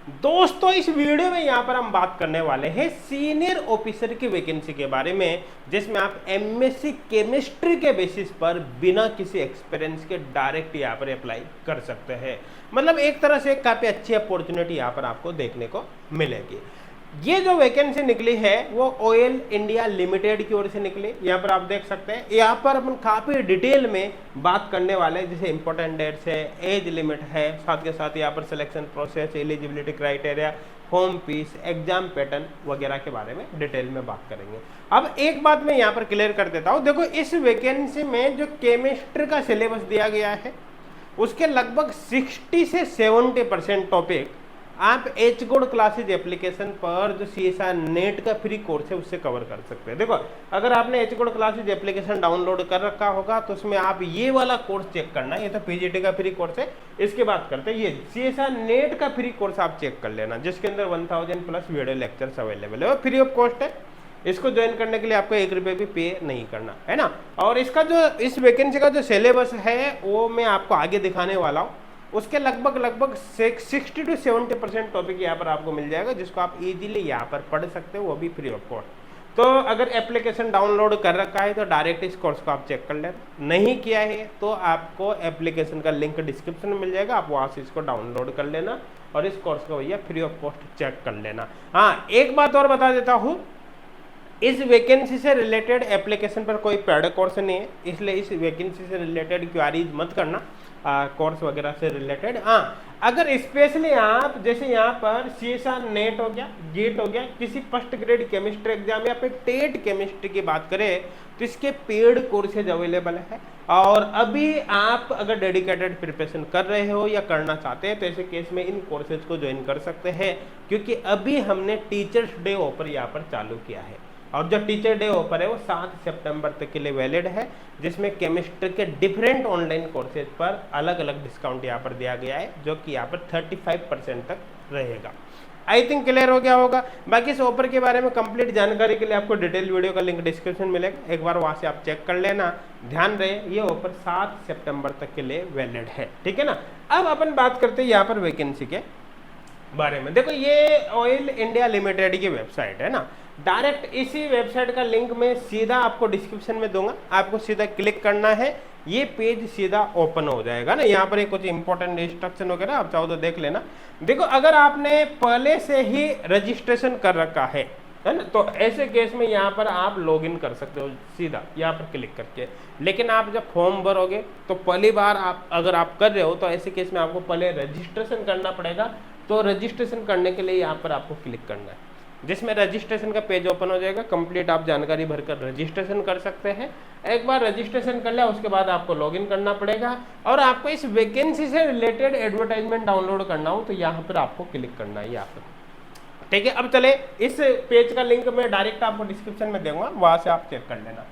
दोस्तों इस वीडियो में यहाँ पर हम बात करने वाले हैं सीनियर ऑफिसर की वैकेंसी के बारे में, जिसमें आप एमएससी केमिस्ट्री के बेसिस पर बिना किसी एक्सपीरियंस के डायरेक्ट यहाँ पर अप्लाई कर सकते हैं। मतलब एक तरह से काफ़ी अच्छी अपॉर्चुनिटी यहाँ पर आपको देखने को मिलेगी। ये जो वैकेंसी निकली है वो ऑयल इंडिया लिमिटेड की ओर से निकली। यहाँ पर आप देख सकते हैं, यहाँ पर अपन काफ़ी डिटेल में बात करने वाले हैं, जैसे इंपॉर्टेंट डेट्स है, एज लिमिट है, साथ के साथ यहाँ पर selection process, eligibility criteria, form fees, exam pattern वगैरह के बारे में डिटेल में बात करेंगे। अब एक बात मैं यहाँ पर क्लियर कर देता हूँ। देखो इस वैकेंसी में जो केमिस्ट्री का सिलेबस दिया गया है उसके लगभग 60 से 70% टॉपिक आप एच गोड क्लासेज एप्लीकेशन पर जो CSR नेट का फ्री कोर्स है उससे कवर कर सकते हैं। देखो अगर आपने एच गोड क्लासेज एप्लीकेशन डाउनलोड कर रखा होगा तो उसमें आप ये वाला कोर्स चेक करना, ये तो PGT का फ्री कोर्स है। इसके बात करते हैं ये CSR नेट का फ्री कोर्स आप चेक कर लेना, जिसके अंदर 1000 प्लस वीडियो लेक्चर्स अवेलेबल है, फ्री ऑफ कॉस्ट है। इसको ज्वाइन करने के लिए आपको 1 रुपये भी पे नहीं करना है ना। और इसका जो इस वैकेंसी का जो सिलेबस है वो मैं आपको आगे दिखाने वाला हूँ। उसके लगभग 60 to 70% टॉपिक यहाँ पर आपको मिल जाएगा, जिसको आप इजीली यहाँ पर पढ़ सकते हो, वो भी फ्री ऑफ कॉस्ट। तो अगर एप्लीकेशन डाउनलोड कर रखा है तो डायरेक्ट इस कोर्स को आप चेक कर लेना, नहीं किया है तो आपको एप्लीकेशन का लिंक डिस्क्रिप्शन में मिल जाएगा, आप वहाँ से इसको डाउनलोड कर लेना और इस कोर्स को भैया फ्री ऑफ कॉस्ट चेक कर लेना। हाँ, एक बात और बता देता हूँ, इस वैकेंसी से रिलेटेड एप्लीकेशन पर कोई पेड कोर्स नहीं है, इसलिए इस वैकेंसी से रिलेटेड क्वेरीज मत करना कोर्स वगैरह से रिलेटेड। हाँ, अगर स्पेशली आप जैसे यहाँ पर CSR नेट हो गया, गेट हो गया, किसी फर्स्ट ग्रेड केमिस्ट्री एग्जाम या फिर टेट केमिस्ट्री की बात करें तो इसके पेड कोर्सेज अवेलेबल है। और अभी आप अगर डेडिकेटेड प्रिपरेशन कर रहे हो या करना चाहते हैं तो ऐसे केस में इन कोर्सेज को ज्वाइन कर सकते हैं, क्योंकि अभी हमने टीचर्स डे ऑफर यहाँ पर चालू किया है। और जो टीचर डे ऑफर है वो 7 सितंबर तक के लिए वैलिड है, जिसमें केमिस्ट्री के डिफरेंट ऑनलाइन कोर्सेज पर अलग अलग डिस्काउंट यहाँ पर दिया गया है, जो कि यहाँ पर 35% तक रहेगा। आई थिंक क्लियर हो गया होगा। बाकी इस ऑफर के बारे में कंप्लीट जानकारी के लिए आपको डिटेल वीडियो का लिंक डिस्क्रिप्शन मिलेगा, एक बार वहाँ से आप चेक कर लेना। ध्यान रहे ये ऑफर 7 सितंबर तक के लिए वैलिड है, ठीक है ना। अब अपन बात करते हैं यहाँ पर वैकेंसी के बारे में। देखो ये ऑयल इंडिया लिमिटेड की वेबसाइट है ना, डायरेक्ट इसी वेबसाइट का लिंक मैं सीधा आपको डिस्क्रिप्शन में दूंगा, आपको सीधा क्लिक करना है, ये पेज सीधा ओपन हो जाएगा ना। यहाँ पर कुछ इंपॉर्टेंट इंस्ट्रक्शन वगैरह आप चाहो तो देख लेना। देखो अगर आपने पहले से ही रजिस्ट्रेशन कर रखा है ना, तो ऐसे केस में यहाँ पर आप लॉगिन कर सकते हो सीधा यहाँ पर क्लिक करके। लेकिन आप जब फॉर्म भरोगे तो पहली बार आप अगर आप कर रहे हो तो ऐसे केस में आपको पहले रजिस्ट्रेशन करना पड़ेगा। तो रजिस्ट्रेशन करने के लिए यहाँ पर आपको क्लिक करना है, जिसमें रजिस्ट्रेशन का पेज ओपन हो जाएगा। कंप्लीट आप जानकारी भरकर रजिस्ट्रेशन कर सकते हैं। एक बार रजिस्ट्रेशन कर लिया उसके बाद आपको लॉगिन करना पड़ेगा, और आपको इस वैकेंसी से रिलेटेड एडवर्टाइजमेंट डाउनलोड करना हो तो यहाँ पर आपको क्लिक करना है यहाँ पर, ठीक है। अब चले इस पेज का लिंक मैं डायरेक्ट आपको डिस्क्रिप्शन में दूंगा, वहाँ से आप चेक कर लेना।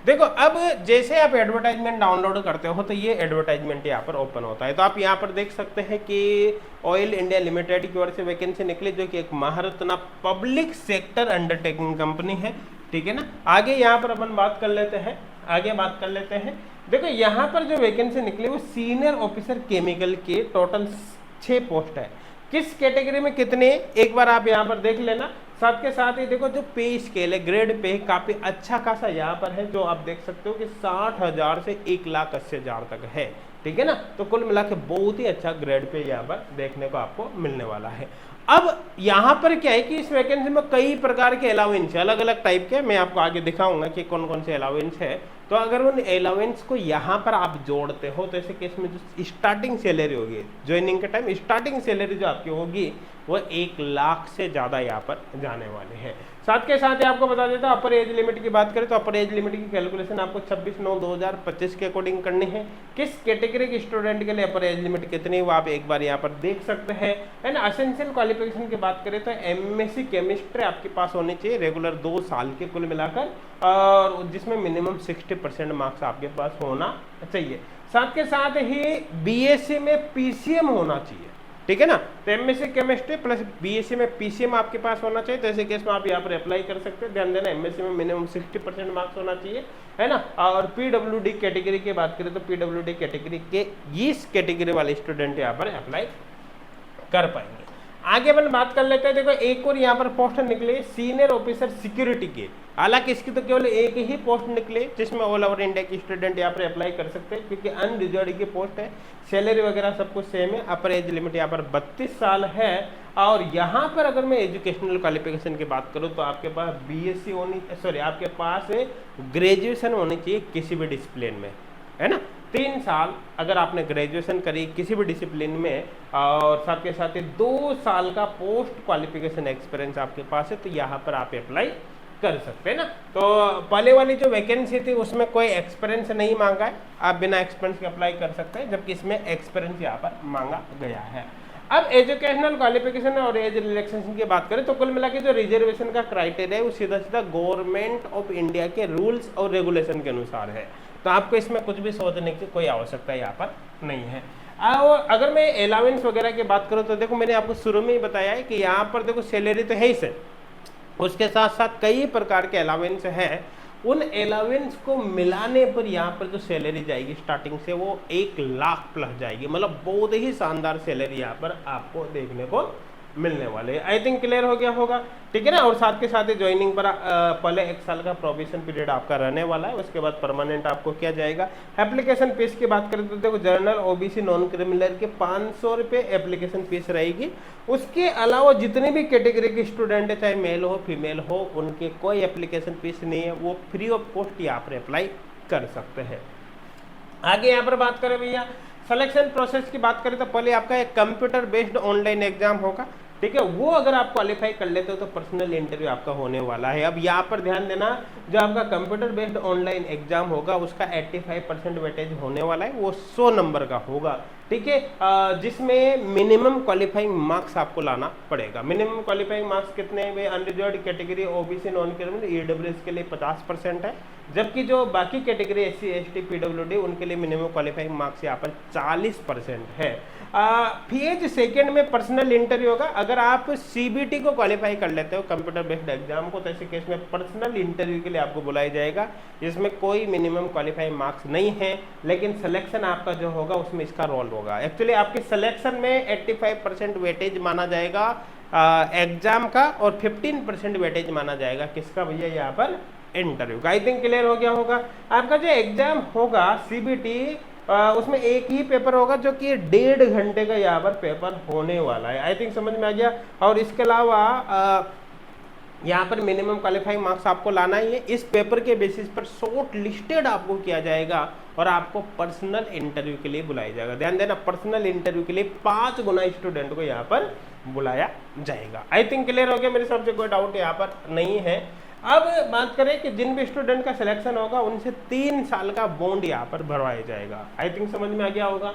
देखो अब जैसे आप एडवर्टाइजमेंट डाउनलोड करते हो तो ये एडवर्टाइजमेंट यहाँ पर ओपन होता है। तो आप यहाँ पर देख सकते हैं कि ऑयल इंडिया लिमिटेड की ओर से वैकेंसी निकली, जो कि एक Maharatna public sector undertaking company है, ठीक है ना। आगे यहाँ पर अपन बात कर लेते हैं, आगे बात कर लेते हैं। देखो यहाँ पर जो वैकेंसी निकली वो सीनियर ऑफिसर केमिकल के टोटल 6 पोस्ट है। किस कैटेगरी में कितने, एक बार आप यहाँ पर देख लेना। साथ के साथ ही देखो जो पे स्केल है, ग्रेड पे काफी अच्छा खासा यहाँ पर है, जो आप देख सकते हो कि 60,000 से 1,80,000 तक है, ठीक है ना। तो कुल मिला के बहुत ही अच्छा ग्रेड पे यहाँ पर देखने को आपको मिलने वाला है। अब यहाँ पर क्या है कि इस वैकेंसी में कई प्रकार के अलाउंस है, अलग अलग टाइप के, मैं आपको आगे दिखाऊंगा कि कौन कौन से अलाउंस है। तो अगर उन अलाउंस को यहाँ पर आप जोड़ते हो तो ऐसे केस में जो स्टार्टिंग सैलरी होगी ज्वाइनिंग के टाइम, स्टार्टिंग सैलरी जो आपकी होगी वो 1 लाख से ज़्यादा यहाँ पर जाने वाले हैं। साथ के साथ ही आपको बता देता हूँ, अपर एज लिमिट की बात करें तो अपर एज लिमिट की कैलकुलेशन आपको 26/9/2025 के अकॉर्डिंग करनी है। किस कैटेगरी के स्टूडेंट के लिए अपर एज लिमिट कितनी वो आप एक बार यहाँ पर देख सकते हैं। एंड असेंशियल क्वालिफिकेशन की बात करें तो एमएससी केमिस्ट्री आपके पास होनी चाहिए रेगुलर 2 साल के कुल मिलाकर, और जिसमें मिनिमम 60% मार्क्स आपके पास होना चाहिए। साथ के साथ ही बीएससी में पीसीएम होना चाहिए, ठीक है ना। तो एमएससी केमिस्ट्री प्लस बीएससी में पीसीएम आपके पास होना चाहिए। तो ऐसे केस में आप यहाँ पर अप्लाई कर सकते हैं। ध्यान देना एमएससी में मिनिमम 60% मार्क्स होना चाहिए, है ना। और पीडब्ल्यूडी कैटेगरी की बात करें तो पीडब्ल्यूडी कैटेगरी के इस कैटेगरी वाले स्टूडेंट यहाँ पर अप्लाई कर पाएंगे। आगे अपन बात कर लेते हैं। देखो एक और यहाँ पर पोस्ट निकले सीनियर ऑफिसर सिक्योरिटी के। हालांकि इसकी तो केवल एक ही पोस्ट निकली जिसमें ऑल ओवर इंडिया के स्टूडेंट यहाँ पर अप्लाई कर सकते हैं, क्योंकि अनरिजर्व की पोस्ट है। सैलरी वगैरह सब कुछ सेम है। अपर एज लिमिट यहाँ पर 32 साल है। और यहाँ पर अगर मैं एजुकेशनल क्वालिफिकेशन की बात करूँ तो आपके पास बीएससी होनी, सॉरी आपके पास ग्रेजुएशन होनी चाहिए किसी भी डिसिप्लिन में, है ना। 3 साल अगर आपने ग्रेजुएशन करी किसी भी डिसिप्लिन में और साथ के साथ 2 साल का पोस्ट क्वालिफिकेशन एक्सपीरियंस आपके पास है, तो यहाँ पर आप अप्लाई कर सकते हैं ना। तो पहले वाली जो वैकेंसी थी उसमें कोई एक्सपीरियंस नहीं मांगा है, आप बिना एक्सपीरियंस के अप्लाई कर सकते हैं, जबकि इसमें एक्सपीरियंस यहाँ पर मांगा गया है। अब एजुकेशनल क्वालिफिकेशन और एज रिलैक्सेशन की बात करें तो कुल मिला के जो रिजर्वेशन का क्राइटेरिया है वो सीधा सीधा गवर्नमेंट ऑफ इंडिया के रूल्स और रेगुलेशन के अनुसार है। तो आपको इसमें कुछ भी सोचने की कोई आवश्यकता यहाँ पर नहीं है। और अगर मैं अलाउंस वगैरह की बात करूँ तो देखो मैंने आपको शुरू में ही बताया है कि यहाँ पर देखो सैलरी तो है ही से, उसके साथ साथ कई प्रकार के अलाउंस हैं। उन अलाउंस को मिलाने पर यहाँ पर जो सैलरी जाएगी स्टार्टिंग से वो 1 लाख प्लस जाएगी। मतलब बहुत ही शानदार सैलरी यहाँ पर आपको देखने को मिलने वाले हैं। आई थिंक क्लियर हो गया होगा, ठीक है ना। और साथ के साथ ही ज्वाइनिंग पर पहले 1 साल का प्रोबेशन पीरियड आपका रहने वाला है, उसके बाद परमानेंट आपको किया जाएगा। एप्लीकेशन फीस की बात करें तो देखो जनरल ओबीसी नॉन क्रिमिनल के 500 रुपये एप्लीकेशन फीस रहेगी। उसके अलावा जितने भी कैटेगरी के स्टूडेंट है, चाहे मेल हो फीमेल हो, उनके कोई एप्लीकेशन फीस नहीं है, वो फ्री ऑफ कॉस्ट यहाँ पर अप्लाई कर सकते हैं। आगे यहाँ पर बात करें भैया सिलेक्शन प्रोसेस की बात करें तो पहले आपका एक कंप्यूटर बेस्ड ऑनलाइन एग्जाम होगा, ठीक है। वो अगर आप क्वालिफाई कर लेते हो तो पर्सनल इंटरव्यू आपका होने वाला है। अब यहाँ पर ध्यान देना, जो आपका कंप्यूटर बेस्ड ऑनलाइन एग्जाम होगा उसका 85% वेटेज होने वाला है, वो 100 नंबर का होगा, ठीक है। जिसमें मिनिमम क्वालिफाइंग मार्क्स आपको लाना पड़ेगा। मिनिमम क्वालिफाइंग मार्क्स कितने हैं? Unreserved category OBC non criminal EWS के लिए 50% है, जबकि जो बाकी कैटेगरी एससी एसटी पीडब्ल्यूडी उनके लिए मिनिमम क्वालिफाइंग मार्क्स यहाँ पर 40% है। फेज सेकेंड में पर्सनल इंटरव्यू होगा। अगर आप सीबीटी को क्वालिफाई कर लेते हो कंप्यूटर बेस्ड एग्जाम को, तो ऐसे केस में पर्सनल इंटरव्यू के लिए आपको बुलाया जाएगा, जिसमें कोई मिनिमम क्वालिफाइंग मार्क्स नहीं है, लेकिन सिलेक्शन आपका जो होगा उसमें इसका रोल होगा। एक्चुअली आपके सिलेक्शन में 85% वेटेज माना जाएगा एग्जाम का, और 15% वेटेज माना जाएगा किसका भैया? यहाँ पर इंटरव्यू का। आई थिंक क्लियर हो गया होगा। आपका जो एग्जाम होगा सीबीटी उसमें एक ही पेपर होगा जो कि 1.5 घंटे का यहाँ पर पेपर होने वाला है। आई थिंक समझ में आ गया। और इसके अलावा यहाँ पर मिनिमम क्वालिफाइंग मार्क्स आपको लाना ही है। इस पेपर के बेसिस पर शॉर्ट लिस्टेड आपको किया जाएगा और आपको पर्सनल इंटरव्यू के लिए बुलाया जाएगा। ध्यान देना, पर्सनल इंटरव्यू के लिए 5 गुना स्टूडेंट को यहाँ पर बुलाया जाएगा। आई थिंक क्लियर हो गया, मेरे हिसाब से कोई डाउट यहाँ पर नहीं है। अब बात करें कि जिन भी स्टूडेंट का सिलेक्शन होगा उनसे 3 साल का बॉन्ड यहाँ पर भरवाया जाएगा। आई थिंक समझ में आ गया होगा,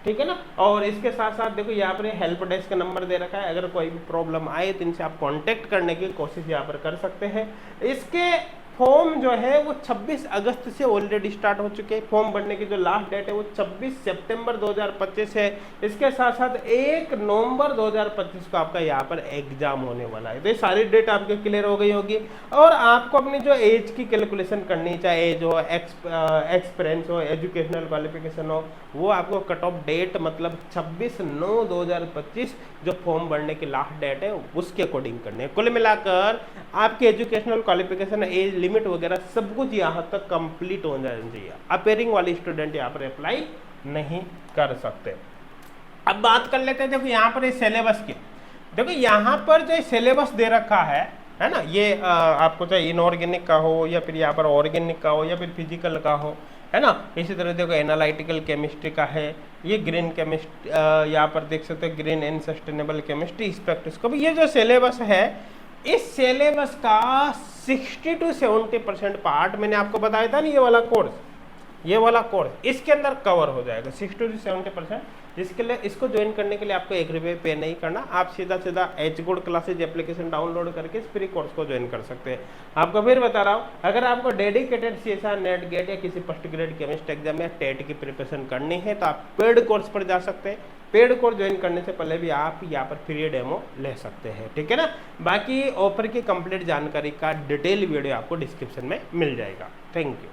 ठीक है ना। और इसके साथ साथ देखो यहाँ पर हेल्प डेस्क का नंबर दे रखा है, अगर कोई भी प्रॉब्लम आए तो इनसे आप कांटेक्ट करने की कोशिश यहाँ पर कर सकते हैं। इसके फॉर्म जो है वो 26 अगस्त से ऑलरेडी स्टार्ट हो चुके हैं। फॉर्म भरने की जो लास्ट डेट है वो 26 सितंबर 2025 है। इसके साथ साथ 1 नवंबर 2025 को आपका यहाँ पर एग्जाम होने वाला है। तो ये सारी डेट आपके क्लियर हो गई होगी। और आपको अपनी जो एज की कैलकुलेशन करनी, चाहे एज हो, एक्सपीरियंस हो, एजुकेशनल क्वालिफिकेशन हो, वो आपको कट ऑफ डेट मतलब 26/9/2025 जो फॉर्म भरने की लास्ट डेट है उसके अकॉर्डिंग करने है। कुल मिलाकर आपके एजुकेशनल क्वालिफिकेशन, एज लिमिट वगैरह सब कुछ यहाँ तक कंप्लीट हो जाना चाहिए। अपेयरिंग वाले स्टूडेंट यहाँ पर अप्लाई नहीं कर सकते। अब बात कर लेते हैं देखो यहाँ पर सिलेबस की। देखो यहाँ पर जो सिलेबस दे रखा है ना, ये आपको चाहे इनऑर्गेनिक का हो या फिर यहाँ पर ऑर्गेनिक का हो या फिर फिजिकल का हो, है ना। इसी तरह देखो एनालिटिकल केमिस्ट्री का है, ये ग्रीन केमिस्ट्री, यहाँ पर देख सकते हो green and sustainable chemistry spectroscopy. ये जो सिलेबस है, इस सिलेबस का 60 to 70% पार्ट मैंने आपको बताया था ना, ये वाला कोर्स इसके अंदर कवर हो जाएगा 60 to 70%। जिसके लिए इसको ज्वाइन करने के लिए आपको 1 रुपये पे नहीं करना, आप सीधा H good classes application download करके इस फ्री कोर्स को ज्वाइन कर सकते हैं। आपको फिर बता रहा हूँ, अगर आपको डेडिकेटेड सीएसआर, नेट गेट या किसी फर्स्ट ग्रेड केमिस्ट एग्जाम या टेट की प्रिपरेशन करनी है तो आप पेड कोर्स पर जा सकते हैं। पेड कोर्स ज्वाइन करने से पहले भी आप यहाँ पर फ्री डेमो ले सकते हैं, ठीक है ना। बाकी ऑफर की कंप्लीट जानकारी का डिटेल वीडियो आपको डिस्क्रिप्शन में मिल जाएगा। Thank you.